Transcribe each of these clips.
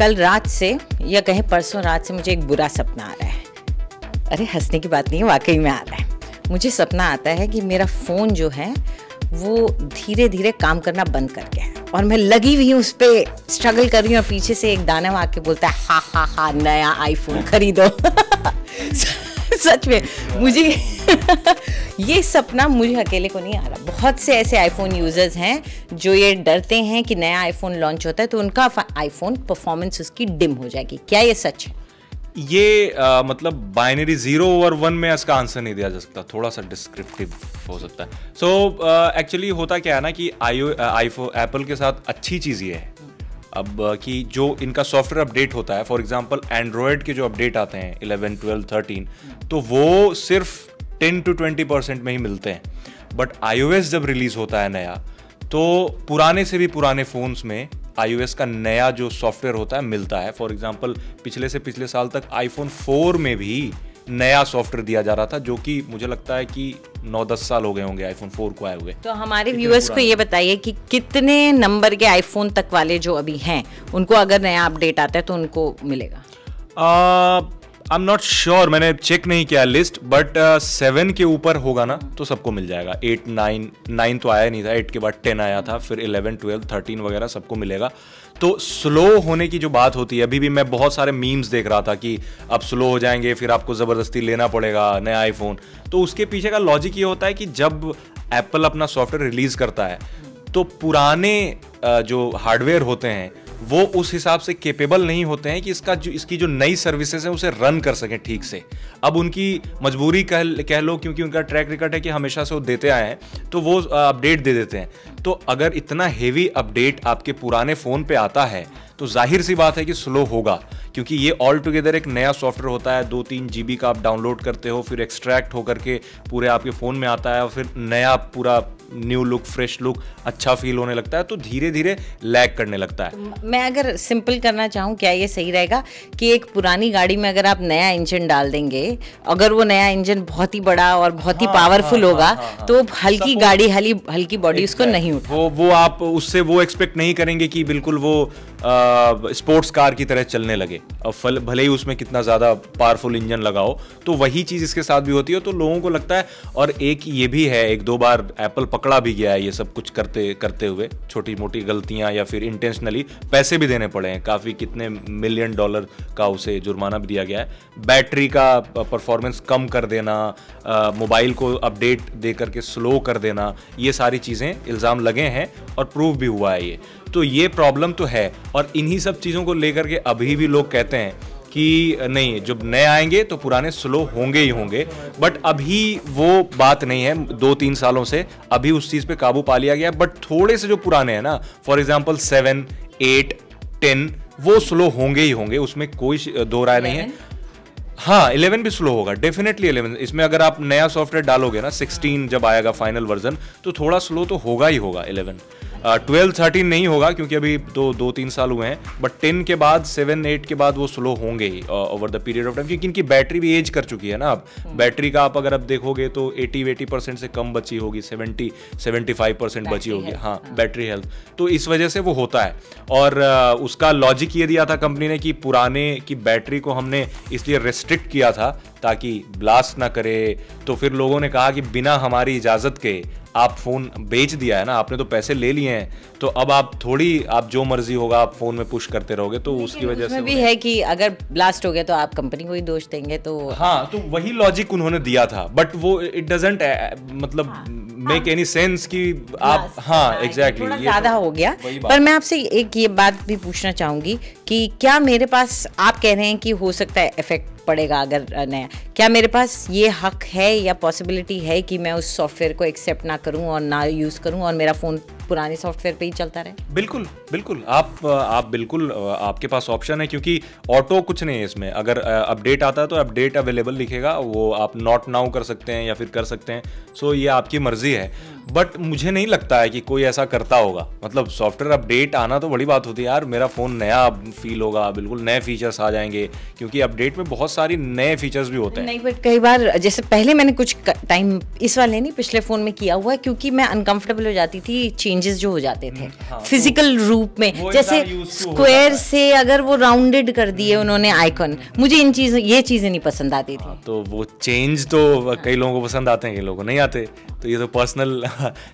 कल रात से या कहीं परसों रात से मुझे एक बुरा सपना आ रहा है। अरे हंसने की बात नहीं है, वाकई में आ रहा है। मुझे सपना आता है कि मेरा फ़ोन जो है वो धीरे धीरे काम करना बंद कर गया है और मैं लगी हुई हूँ उस पर, स्ट्रगल कर रही हूँ और पीछे से एक दानव आके बोलता है हा हा हा नया आईफोन खरीदो। सच में मुझे ये सपना मुझे अकेले को नहीं आ रहा। बहुत से ऐसे आईफोन यूजर्स हैं जो ये डरते हैं कि नया आईफोन लॉन्च होता है तो उनका आईफोन परफॉर्मेंस उसकी डिम हो जाएगी। क्या ये सच है? ये मतलब बाइनरी 0 और 1 में इसका आंसर नहीं दिया जा सकता, थोड़ा सा डिस्क्रिप्टिव हो सकता है। सो एक्चुअली होता क्या है ना कि आईफोन एप्पल के साथ अच्छी चीज़ ये है अब कि जो इनका सॉफ्टवेयर अपडेट होता है, फॉर एग्जांपल एंड्रॉयड के जो अपडेट आते हैं 11, 12, 13, तो वो सिर्फ 10 to 20% में ही मिलते हैं। बट iOS जब रिलीज होता है नया, तो पुराने से भी पुराने फ़ोन्स में iOS का नया जो सॉफ्टवेयर होता है मिलता है। फॉर एग्जांपल पिछले से पिछले साल तक iPhone 4 में भी नया सॉफ्टवेयर दिया जा रहा था, जो कि मुझे लगता है कि 9-10 साल हो गए होंगे iPhone 4 को आए हुए। तो हमारे व्यूअर्स को ये बताइए कि कितने नंबर के आईफोन तक वाले जो अभी हैं उनको अगर नया अपडेट आता है तो उनको मिलेगा? आई एम नॉट श्योर, मैंने चेक नहीं किया लिस्ट, बट 7 के ऊपर होगा ना तो सबको मिल जाएगा। 8, 9 तो आया नहीं था, 8 के बाद 10 आया था, फिर 11, 12, 13 वगैरह सबको मिलेगा। तो स्लो होने की जो बात होती है, अभी भी मैं बहुत सारे मीम्स देख रहा था कि अब स्लो हो जाएंगे, फिर आपको ज़बरदस्ती लेना पड़ेगा नया आईफोन। तो उसके पीछे का लॉजिक ये होता है कि जब एप्पल अपना सॉफ्टवेयर रिलीज़ करता है तो पुराने जो हार्डवेयर होते हैं वो उस हिसाब से केपेबल नहीं होते हैं कि इसकी जो नई सर्विसेज हैं उसे रन कर सकें ठीक से। अब उनकी मजबूरी कह लो, क्योंकि उनका ट्रैक रिकॉर्ड है कि हमेशा से वो देते आए हैं, तो वो अपडेट दे देते हैं। तो अगर इतना हेवी अपडेट आपके पुराने फ़ोन पे आता है तो जाहिर सी बात है कि स्लो होगा, क्योंकि ये ऑल टुगेदर एक नया सॉफ्टवेयर होता है। 2-3 GB का आप डाउनलोड करते हो, फिर एक्सट्रैक्ट होकर के पूरे आपके फ़ोन में आता है और फिर नया पूरा न्यू लुक, फ्रेश लुक, अच्छा फील होने लगता है, तो धीरे धीरे लैग करने लगता है। तो मैं अगर सिंपल करना चाहूँ, क्या ये सही रहेगा कि एक पुरानी गाड़ी में अगर आप नया इंजन डाल देंगे, अगर वो नया इंजन बहुत ही बड़ा और बहुत ही पावरफुल होगा तो हल्की गाड़ी हल्की बॉडी उसको नहीं उठा, वो आप उससे वो एक्सपेक्ट नहीं करेंगे कि बिल्कुल वो स्पोर्ट्स कार की तरह चलने लगे। अब भले ही उसमें कितना ज़्यादा पावरफुल इंजन लगाओ, तो वही चीज़ इसके साथ भी होती है। तो लोगों को लगता है, और एक ये भी है, 1-2 बार एप्पल पकड़ा भी गया है ये सब कुछ करते हुए, छोटी मोटी गलतियां या फिर इंटेंशनली पैसे भी देने पड़े हैं काफ़ी, कितने $1 मिलियन का उसे जुर्माना भी दिया गया है। बैटरी का परफॉर्मेंस कम कर देना, मोबाइल को अपडेट दे करके स्लो कर देना, ये सारी चीज़ें इल्ज़ाम लगे हैं और प्रूव भी हुआ है ये। तो ये प्रॉब्लम तो है, और इन्हीं सब चीज़ों को लेकर के अभी भी लोग कहते हैं कि नहीं, जब नए आएंगे तो पुराने स्लो होंगे ही होंगे। बट अभी वो बात नहीं है, 2-3 सालों से अभी उस चीज़ पे काबू पा लिया गया। बट थोड़े से जो पुराने हैं ना, फॉर एग्जांपल 7, 8, 10, वो स्लो होंगे ही होंगे, उसमें कोई दो राय नहीं है। हाँ, 11 भी स्लो होगा, डेफिनेटली 11। इसमें अगर आप नया सॉफ्टवेयर डालोगे ना, 16 जब आएगा फाइनल वर्जन, तो थोड़ा स्लो तो होगा ही होगा 11। 12, 13 नहीं होगा क्योंकि अभी 2-3 साल हुए हैं, बट 10 के बाद, 7, 8 के बाद वो स्लो होंगे ही over the period of time, क्योंकि इनकी बैटरी भी एज कर चुकी है ना। अब बैटरी का आप अगर अब देखोगे तो 80% से कम बची होगी, 70-75% बची होगी। हाँ, बैटरी हेल्थ, तो इस वजह से वो होता है। और उसका लॉजिक ये दिया था कंपनी ने कि पुराने की बैटरी को हमने इसलिए रेस्ट्रिक्ट किया था ताकि ब्लास्ट ना करे। तो फिर लोगों ने कहा कि बिना हमारी इजाज़त के आप फ़ोन बेच दिया है ना, आपने तो पैसे ले लिए हैं, तो अब आप जो मर्जी होगा आप फ़ोन में पुश करते रहोगे, तो उसकी वजह से भी है कि अगर ब्लास्ट हो गया तो आप कंपनी को ही दोष देंगे। तो हाँ, तो वही लॉजिक उन्होंने दिया था, बट वो इट डजंट मतलब मेक एनी सेंस कि आप, हाँ एग्जैक्टली, ये ज़्यादा हो गया। पर मैं आपसे एक ये बात भी पूछना चाहूँगी कि क्या मेरे पास, आप कह रहे हैं कि हो सकता है इफेक्ट पड़ेगा अगर नया, क्या मेरे पास ये हक है या पॉसिबिलिटी है कि मैं उस सॉफ्टवेयर को एक्सेप्ट ना करूं और ना यूज़ करूं और मेरा फ़ोन पुराने सॉफ्टवेयर पे ही चलता रहे? बिल्कुल बिल्कुल, आप बिल्कुल, आपके पास ऑप्शन है, क्योंकि ऑटो कुछ नहीं है इसमें। अगर अपडेट आता है तो अपडेट अवेलेबल लिखेगा, वो आप नॉट नाउ कर सकते हैं या फिर कर सकते हैं। सो ये आपकी मर्जी है, बट मुझे नहीं लगता है कि कोई ऐसा करता होगा। मतलब सॉफ्टवेयर अपडेट आना तो बड़ी बात होती है यार, मेरा फ़ोन नया फील होगा, बिल्कुल नए फीचर्स आ जाएंगे, क्योंकि अपडेट में बहुत सारी नए फीचर्स भी होते हैं। नहीं, बट कई बार, जैसे पहले मैंने कुछ टाइम इस वाले नहीं, पिछले फ़ोन में किया हुआ है, क्योंकि मैं अनकंफर्टेबल हो जाती थी चेंज चेंजेस जो हो जाते थे फिजिकल रूप में, जैसे स्क्वायर से अगर वो राउंडेड कर दिए उन्होंने आइकन, मुझे ये चीजें नहीं पसंद आती थी। तो वो चेंज तो कई लोगों को पसंद आते हैं, कई लोगों को नहीं आते, तो ये तो पर्सनल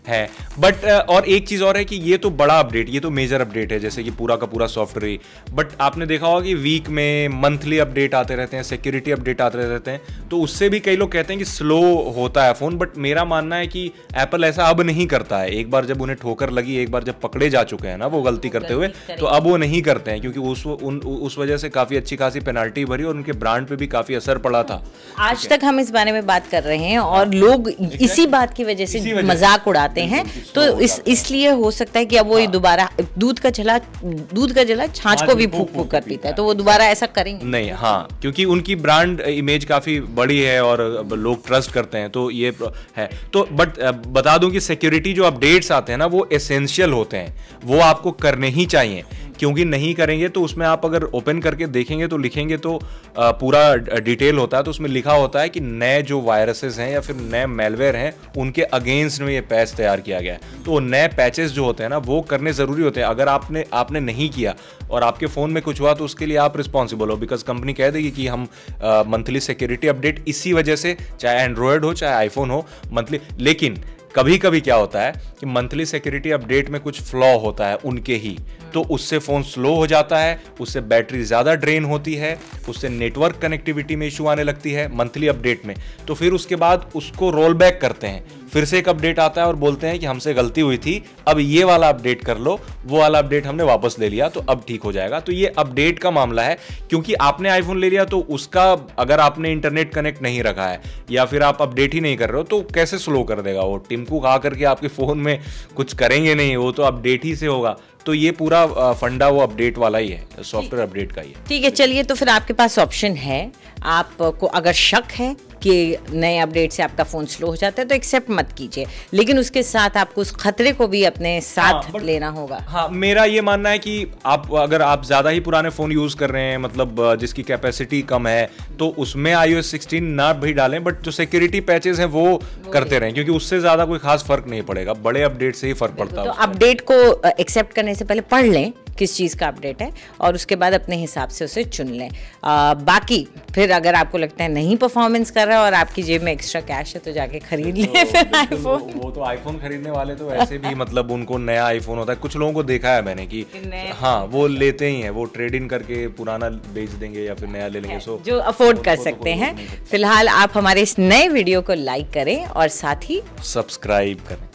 है। बट और एक चीज़ और है कि ये तो बड़ा अपडेट, ये तो मेजर अपडेट है, जैसे कि पूरा का पूरा सॉफ्टवेयर। बट आपने देखा होगा कि वीक में मंथली अपडेट आते रहते हैं, सिक्योरिटी अपडेट आते रहते हैं, तो उससे भी कई लोग कहते हैं कि स्लो होता है फ़ोन। बट मेरा मानना है कि एप्पल ऐसा अब नहीं करता है। एक बार जब उन्हें ठोकर लगी, एक बार जब पकड़े जा चुके हैं ना वो गलती करते हुए, तो अब वो नहीं करते हैं, क्योंकि उस वजह से काफ़ी अच्छी खासी पेनल्टी भरी और उनके ब्रांड पे भी काफ़ी असर पड़ा था। आज तक हम इस बारे में बात कर रहे हैं और लोग इसी बात की वजह से मजाक उड़ाते हैं, तो इसलिए हो सकता है कि अब वो दोबारा दूध का जला छाछ को भी फूंक फूंक कर पीता है, तो वो दोबारा ऐसा करेंगे नहीं। हाँ, क्योंकि उनकी ब्रांड इमेज काफी बड़ी है और लोग ट्रस्ट करते हैं, तो ये है। तो बट बता दूं कि सिक्योरिटी जो अपडेट्स आते हैं ना वो एसेंशियल होते हैं, वो आपको करने ही चाहिए, क्योंकि नहीं करेंगे तो उसमें आप अगर ओपन करके देखेंगे तो लिखेंगे तो पूरा डिटेल होता है, तो उसमें लिखा होता है कि नए जो वायरसेस हैं या फिर नए मेलवेयर हैं उनके अगेंस्ट में ये पैच तैयार किया गया है। तो नए पैचेस जो होते हैं ना वो करने ज़रूरी होते हैं। अगर आपने नहीं किया और आपके फ़ोन में कुछ हुआ तो उसके लिए आप रिस्पॉन्सिबल हो, बिकॉज कंपनी कह देगी कि हम मंथली सिक्योरिटी अपडेट इसी वजह से, चाहे एंड्रॉयड हो चाहे आईफोन हो, मंथली। लेकिन कभी कभी क्या होता है कि मंथली सिक्योरिटी अपडेट में कुछ फ्लॉ होता है उनके ही, तो उससे फ़ोन स्लो हो जाता है, उससे बैटरी ज़्यादा ड्रेन होती है, उससे नेटवर्क कनेक्टिविटी में इशू आने लगती है मंथली अपडेट में। तो फिर उसके बाद उसको रोल बैक करते हैं, फिर से एक अपडेट आता है और बोलते हैं कि हमसे गलती हुई थी, अब ये वाला अपडेट कर लो, वो वाला अपडेट हमने वापस ले लिया तो अब ठीक हो जाएगा। तो ये अपडेट का मामला है, क्योंकि आपने आईफोन ले लिया तो उसका अगर आपने इंटरनेट कनेक्ट नहीं रखा है या फिर आप अपडेट ही नहीं कर रहे हो तो कैसे स्लो कर देगा वो? टिम्कू खा करके आपके फ़ोन में कुछ करेंगे नहीं, वो तो अपडेट ही से होगा। तो ये पूरा फंडा वो अपडेट वाला ही है, सॉफ्टवेयर अपडेट का ही है। ठीक है, चलिए, तो फिर आपके पास ऑप्शन है, आपको अगर शक है कि नए अपडेट से आपका फ़ोन स्लो हो जाता है तो एक्सेप्ट मत कीजिए, लेकिन उसके साथ आपको उस खतरे को भी अपने साथ लेना होगा। हाँ, मेरा ये मानना है कि अगर आप ज़्यादा ही पुराने फ़ोन यूज़ कर रहे हैं, मतलब जिसकी कैपेसिटी कम है, तो उसमें iOS 16 ना भी डालें, बट जो सिक्योरिटी पैचेस हैं वो करते रहें, क्योंकि उससे ज़्यादा कोई खास फर्क नहीं पड़ेगा, बड़े अपडेट से ही फर्क पड़ता है। तो अपडेट को एक्सेप्ट करने से पहले पढ़ लें किस चीज़ का अपडेट है और उसके बाद अपने हिसाब से उसे चुन लें। बाकी फिर अगर आपको लगता है नहीं परफॉर्मेंस कर रहा है और आपकी जेब में एक्स्ट्रा कैश है तो जाके खरीद लें फिर आईफोन। वो तो आईफोन खरीदने वाले तो ऐसे भी मतलब उनको नया आईफोन होता है, कुछ लोगों को देखा है मैंने कि हाँ वो लेते ही हैं, वो ट्रेड इन करके पुराना बेच देंगे या फिर नया ले लेंगे, सो जो अफोर्ड कर सकते हैं। फिलहाल आप हमारे इस नए वीडियो को लाइक करें और साथ ही सब्सक्राइब करें।